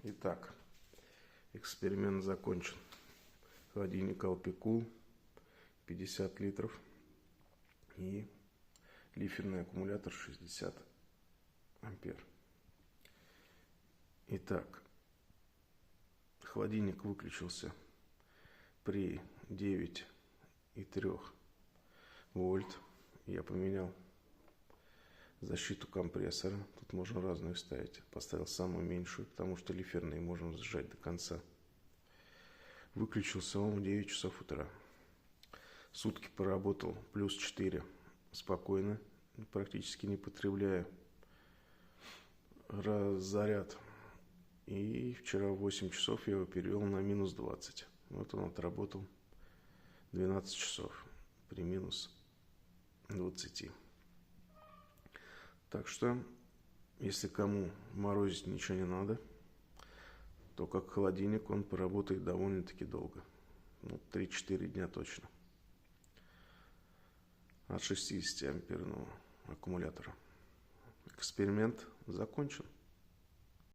Итак, эксперимент закончен. Холодильник Alpicool 50 литров и лиферный аккумулятор 60 ампер. Итак, холодильник выключился при 9,3 вольт. Я поменял защиту компрессора. Тут можно разную ставить. Поставил самую меньшую, потому что лиферные можно сжать до конца. Выключился он в 9 часов утра. Сутки поработал плюс 4 спокойно, практически не потребляя заряд. И вчера в 8 часов я его перевел на минус 20. Вот он отработал 12 часов при минус 20. Так что, если кому морозить ничего не надо, то как холодильник он поработает довольно-таки долго. 3-4 дня точно. От 60 амперного аккумулятора. Эксперимент закончен.